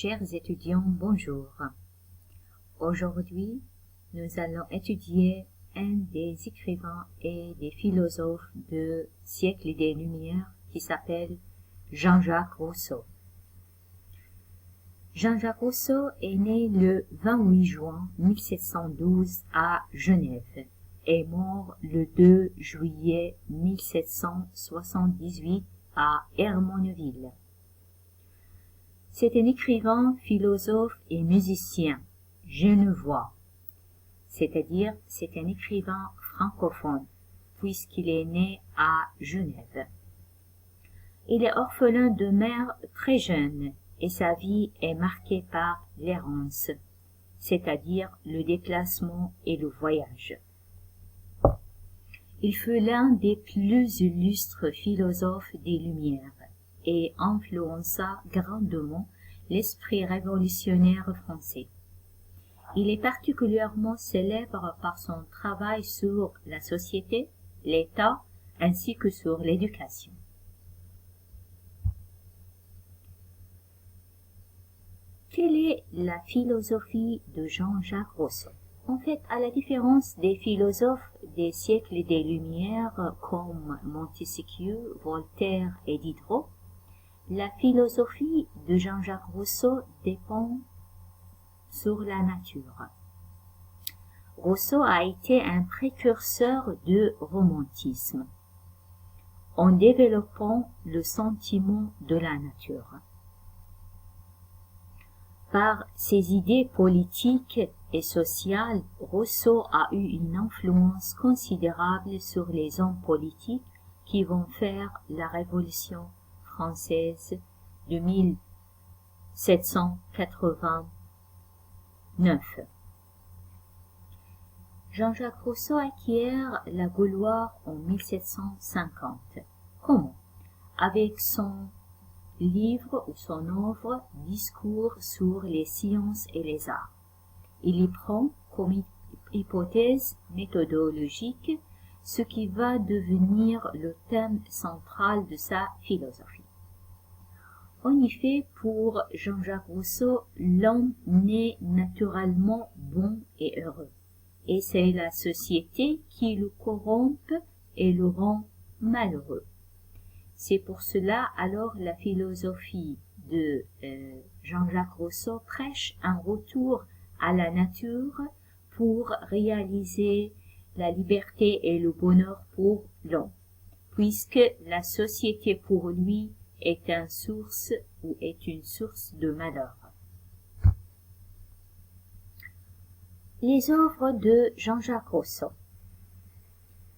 Chers étudiants, bonjour. Aujourd'hui, nous allons étudier un des écrivains et des philosophes du siècle des Lumières qui s'appelle Jean-Jacques Rousseau. Jean-Jacques Rousseau est né le 28 juin 1712 à Genève et mort le 2 juillet 1778 à Hermonville. C'est un écrivain, philosophe et musicien genevois, c'est-à-dire c'est un écrivain francophone, puisqu'il est né à Genève. Il est orphelin de mère très jeune et sa vie est marquée par l'errance, c'est-à-dire le déplacement et le voyage. Il fut l'un des plus illustres philosophes des Lumières et influença grandement l'esprit révolutionnaire français. Il est particulièrement célèbre par son travail sur la société, l'État, ainsi que sur l'éducation. Quelle est la philosophie de Jean-Jacques Rousseau? En fait, à la différence des philosophes des siècles des Lumières comme Montesquieu, Voltaire et Diderot, la philosophie de Jean-Jacques Rousseau dépend sur la nature. Rousseau a été un précurseur du romantisme en développant le sentiment de la nature. Par ses idées politiques et sociales, Rousseau a eu une influence considérable sur les hommes politiques qui vont faire la Révolution française de 1789. Jean-Jacques Rousseau acquiert la gloire en 1750. Comment? Avec son livre ou son œuvre Discours sur les sciences et les arts. Il y prend comme hypothèse méthodologique ce qui va devenir le thème central de sa philosophie. En effet, pour Jean-Jacques Rousseau, l'homme naît naturellement bon et heureux, et c'est la société qui le corrompt et le rend malheureux. C'est pour cela alors la philosophie de Jean-Jacques Rousseau prêche un retour à la nature pour réaliser la liberté et le bonheur pour l'homme, puisque la société pour lui est une source de malheur. Les œuvres de Jean-Jacques Rousseau.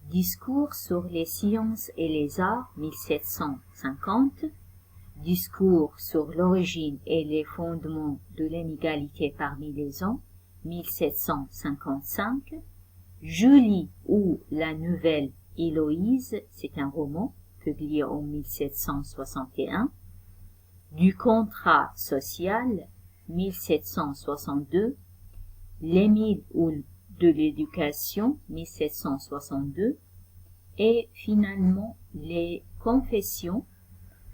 Discours sur les sciences et les arts, 1750. Discours sur l'origine et les fondements de l'inégalité parmi les hommes, 1755. Julie ou la nouvelle Héloïse, c'est un roman publié en 1761. Du contrat social, 1762. L'Émile ou de l'éducation, 1762, et finalement les Confessions,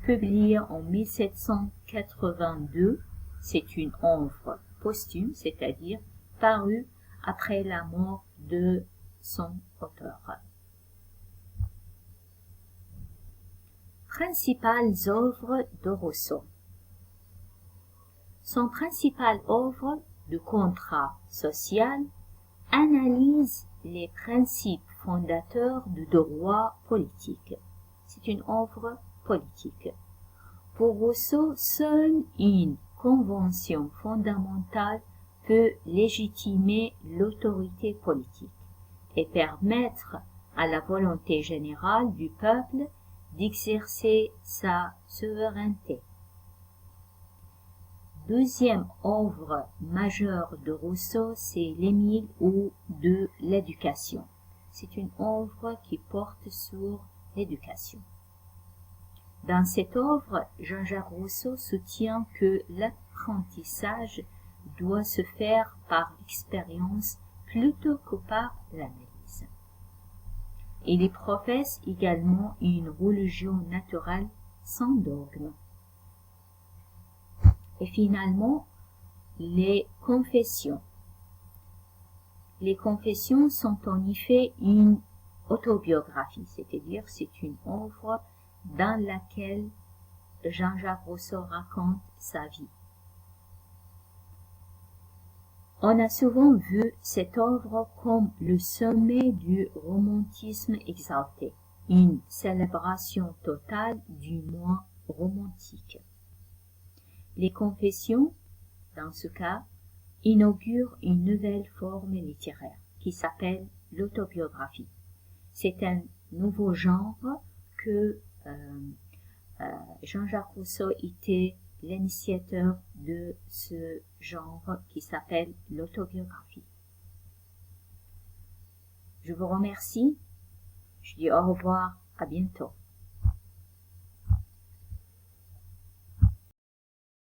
publiées en 1782, c'est une œuvre posthume, c'est-à-dire parue après la mort de son auteur. Principales œuvres de Rousseau. Son principale œuvre de contrat social analyse les principes fondateurs du droit politique. C'est une œuvre politique. Pour Rousseau, seule une convention fondamentale peut légitimer l'autorité politique et permettre à la volonté générale du peuple d'exercer sa souveraineté. Deuxième œuvre majeure de Rousseau, c'est l'Émile ou de l'éducation. C'est une œuvre qui porte sur l'éducation. Dans cette œuvre, Jean-Jacques Rousseau soutient que l'apprentissage doit se faire par l'expérience plutôt que par l'analyse. Il y professe également une religion naturelle sans dogme. Et finalement, les confessions. Les confessions sont en effet une autobiographie, c'est-à-dire c'est une œuvre dans laquelle Jean-Jacques Rousseau raconte sa vie. On a souvent vu cette œuvre comme le sommet du romantisme exalté, une célébration totale du moi romantique. Les confessions, dans ce cas, inaugurent une nouvelle forme littéraire qui s'appelle l'autobiographie. C'est un nouveau genre que Jean-Jacques Rousseau était l'initiateur de ce genre qui s'appelle l'autobiographie. Je vous remercie. Je dis au revoir, à bientôt.